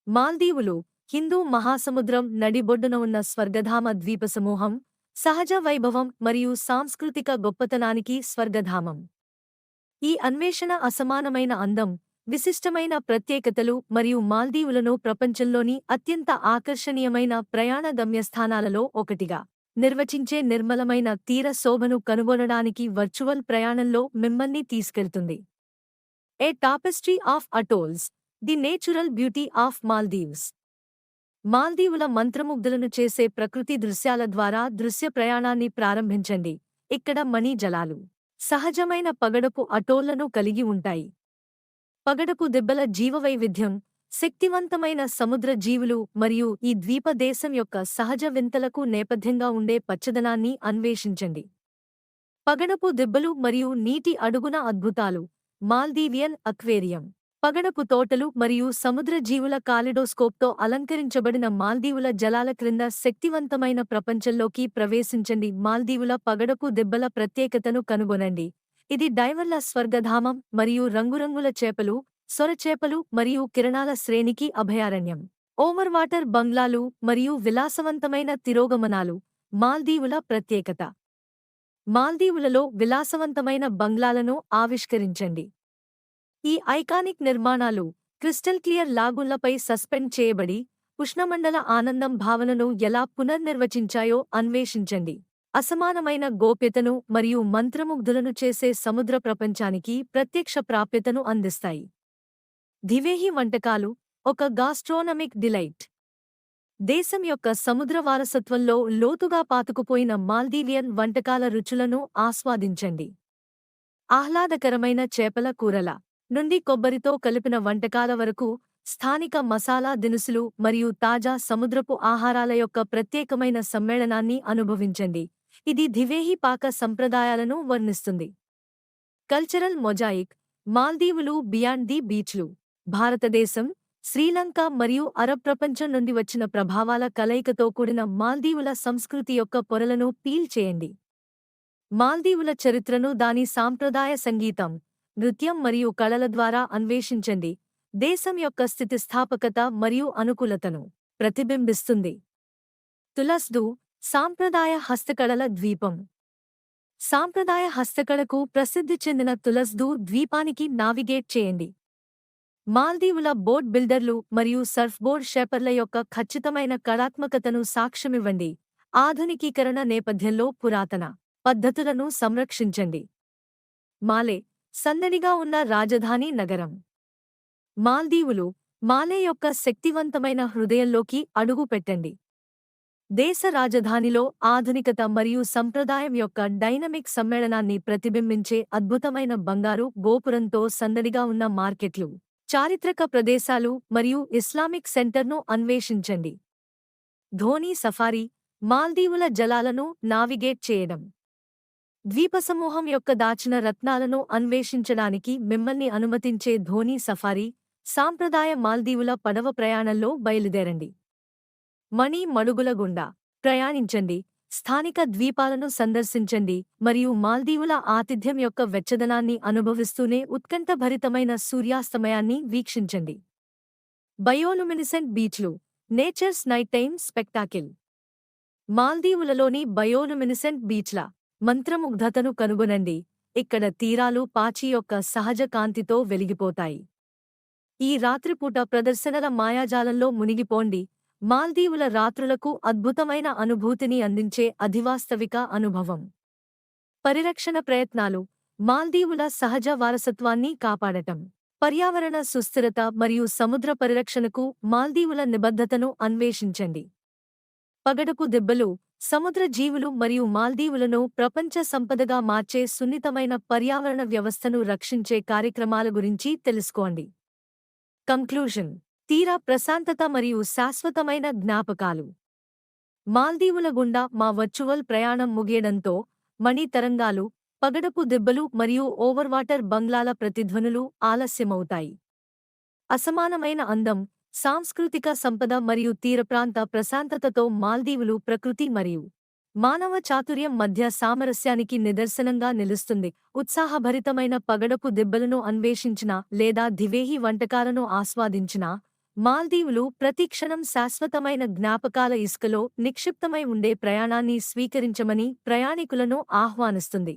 మాల్దీవులు హిందూ మహాసముద్రం నడిబొడ్డున ఉన్న స్వర్గధామ ద్వీపసమూహం, సహజ వైభవం మరియు సాంస్కృతిక గొప్పతనానికి స్వర్గధామం. ఈ అన్వేషణ అసమానమైన అందం, విశిష్టమైన ప్రత్యేకతలు మరియు మాల్దీవులను ప్రపంచంలోని అత్యంత ఆకర్షణీయమైన ప్రయాణ గమ్యస్థానాలలో ఒకటిగా నిర్వచించే నిర్మలమైన తీర శోభను కనుగొనడానికి వర్చువల్ ప్రయాణంలో మిమ్మల్ని తీసుకెళ్తుంది. A tapestry of atolls, the natural beauty of Maldives. మాల్దీవుల మంత్రముగ్ధులను చేసే ప్రకృతి దృశ్యాల ద్వారా దృశ్య ప్రయాణాన్ని ప్రారంభించండి. ఇక్కడ మణి జలాలు, సహజమైన పగడపు అటోళ్లను కలిగి ఉంటాయి. పగడపు దెబ్బల జీవవైవిధ్యం, శక్తివంతమైన సముద్ర జీవులు మరియు ఈ ద్వీప దేశం యొక్క సహజ వింతలకు నేపథ్యంగా ఉండే పచ్చదనాన్ని అన్వేషించండి. పగడపు దెబ్బలు మరియు నీటి అడుగున అద్భుతాలు. Maldivian aquarium. పగడపు తోటలు మరియు సముద్ర జీవుల కాలిడోస్కోప్తో అలంకరించబడిన మాల్దీవుల జలాల క్రింద శక్తివంతమైన ప్రపంచంలోకి ప్రవేశించండి. మాల్దీవుల పగడపు దెబ్బల ప్రత్యేకతను కనుగొనండి. ఇది డైవర్ల స్వర్గధామం మరియు రంగురంగుల చేపలు, సొరచేపలు మరియు కిరణాల శ్రేణికి అభయారణ్యం. ఓవర్వాటర్ బంగ్లాలు మరియు విలాసవంతమైన తిరోగమనాలు. మాల్దీవుల ప్రత్యేకత. మాల్దీవులలో విలాసవంతమైన బంగ్లాలను ఆవిష్కరించండి. ఈ ఐకానిక్ నిర్మాణాలు క్రిస్టల్ క్లియర్ లాగుళ్లపై సస్పెండ్ చేయబడి ఉష్ణమండల ఆనందం భావనను ఎలా పునర్నిర్వచించాయో అన్వేషించండి. అసమానమైన గోప్యతను మరియు మంత్రముగ్ధులను చేసే సముద్ర ప్రపంచానికి ప్రత్యక్ష ప్రాప్యతను అందిస్తాయి. దివేహి వంటకాలు, ఒక గాస్ట్రోనమిక్ డిలైట్. దేశం యొక్క సముద్ర వారసత్వంలో లోతుగా పాతుకుపోయిన మాల్దీవియన్ వంటకాల రుచులను ఆస్వాదించండి. ఆహ్లాదకరమైన చేపల కూరల నుండి కొబ్బరితో కలిపిన వంటకాల వరకు, స్థానిక మసాలా దినుసులు మరియు తాజా సముద్రపు ఆహారాల యొక్క ప్రత్యేకమైన సమ్మేళనాన్ని అనుభవించండి. ఇది దివేహి పాక సంప్రదాయాలను వర్ణిస్తుంది. Cultural mosaic. మాల్దీవులు బియాండ్ ది బీచ్లు. భారతదేశం, శ్రీలంక మరియు అరబ్ ప్రపంచం నుండి వచ్చిన ప్రభావాల కలయికతో కూడిన మాల్దీవుల సంస్కృతి యొక్క పొరలను పీల్ చేయండి. మాల్దీవుల చరిత్రను దాని సాంప్రదాయ సంగీతం, నృత్యం మరియు కళల ద్వారా అన్వేషించండి. దేశం యొక్క స్థితిస్థాపకత మరియు అనుకూలతను ప్రతిబింబిస్తుంది. తులస్దు, సాంప్రదాయ హస్తకళల ద్వీపం. సాంప్రదాయ హస్తకళకు ప్రసిద్ధి చెందిన తులస్దు ద్వీపానికి నావిగేట్ చేయండి. మాల్దీవుల బోట్ బిల్డర్లు మరియు సర్ఫ్బోర్డ్ షేపర్ల యొక్క ఖచ్చితమైన కళాత్మకతను సాక్ష్యమివ్వండి. ఆధునికీకరణ నేపథ్యంలో పురాతన పద్ధతులను సంరక్షించండి. మాలే, సందడిగా ఉన్న రాజధాని నగరం. మాల్దీవులు, మాలే యొక్క శక్తివంతమైన హృదయంలోకి అడుగు పెట్టండి. దేశ రాజధానిలో ఆధునికత మరియు సంప్రదాయం యొక్క డైనమిక్ సమ్మేళనాన్ని ప్రతిబింబించే అద్భుతమైన బంగారు గోపురంతో సందడిగా ఉన్న మార్కెట్లు, చారిత్రక ప్రదేశాలు మరియు ఇస్లామిక్ సెంటర్ను అన్వేషించండి. ధోనీ సఫారీ. మాల్దీవుల జలాలను నావిగేట్ చేయడం. ద్వీపసమూహం యొక్క దాచిన రత్నాలను అన్వేషించడానికి మిమ్మల్ని అనుమతించే ధోనీ సఫారీ. సాంప్రదాయ మాల్దీవుల పడవ ప్రయాణంలో బయలుదేరండి. మణి మడుగుల గుండా ప్రయాణించండి. స్థానిక ద్వీపాలను సందర్శించండి మరియు మాల్దీవుల ఆతిథ్యం యొక్క వెచ్చదనాన్ని అనుభవిస్తూనే ఉత్కంఠభరితమైన సూర్యాస్తమయాన్ని వీక్షించండి. బయోలుమినిసెంట్ బీచ్లు. Nature's night time spectacle. మాల్దీవులలోని బయోలుమినిసెంట్ బీచ్ల మంత్రముగ్ధతను కనుగొనండి. ఇక్కడ తీరాలు పాచి యొక్క సహజ కాంతితో వెలిగిపోతాయి. ఈ రాత్రిపూట ప్రదర్శనల మాయాజాలంలో మునిగిపోండి. మాల్దీవుల రాత్రులకు అద్భుతమైన అనుభూతిని అందించే అధివాస్తవిక అనుభవం. పరిరక్షణ ప్రయత్నాలు. మాల్దీవుల సహజ వారసత్వాన్ని కాపాడటం, పర్యావరణ సుస్థిరత మరియు సముద్ర పరిరక్షణకు మాల్దీవుల నిబద్ధతను అన్వేషించండి. పగడపు దెబ్బలు, సముద్ర జీవులు మరియు మాల్దీవులను ప్రపంచ సంపదగా మార్చే సున్నితమైన పర్యావరణ వ్యవస్థను రక్షించే కార్యక్రమాల గురించి తెలుసుకోండి. కంక్లూజన్. తీరా ప్రశాంతత మరియు శాశ్వతమైన జ్ఞాపకాలు. మాల్దీవుల గుండా మా వర్చువల్ ప్రయాణం ముగియడంతో, మణి తరంగాలు, పగడపు దెబ్బలు మరియు ఓవర్వాటర్ బంగ్లాల ప్రతిధ్వనులు ఆలస్యమవుతాయి. అసమానమైన అందం, సాంస్కృతిక సంపద మరియు తీరప్రాంత ప్రశాంతతతో మాల్దీవులు ప్రకృతి మరియు మానవ చాతుర్యం మధ్య సామరస్యానికి నిదర్శనంగా నిలుస్తుంది. ఉత్సాహభరితమైన పగడపు దెబ్బలను అన్వేషించినా లేదా దివేహి వంటకాలను ఆస్వాదించినా, మాల్దీవులు ప్రతి క్షణం శాశ్వతమైన జ్ఞాపకాల ఇసుకలో నిక్షిప్తమై ఉండే ప్రయాణాన్ని స్వీకరించమని ప్రయాణికులను ఆహ్వానిస్తుంది.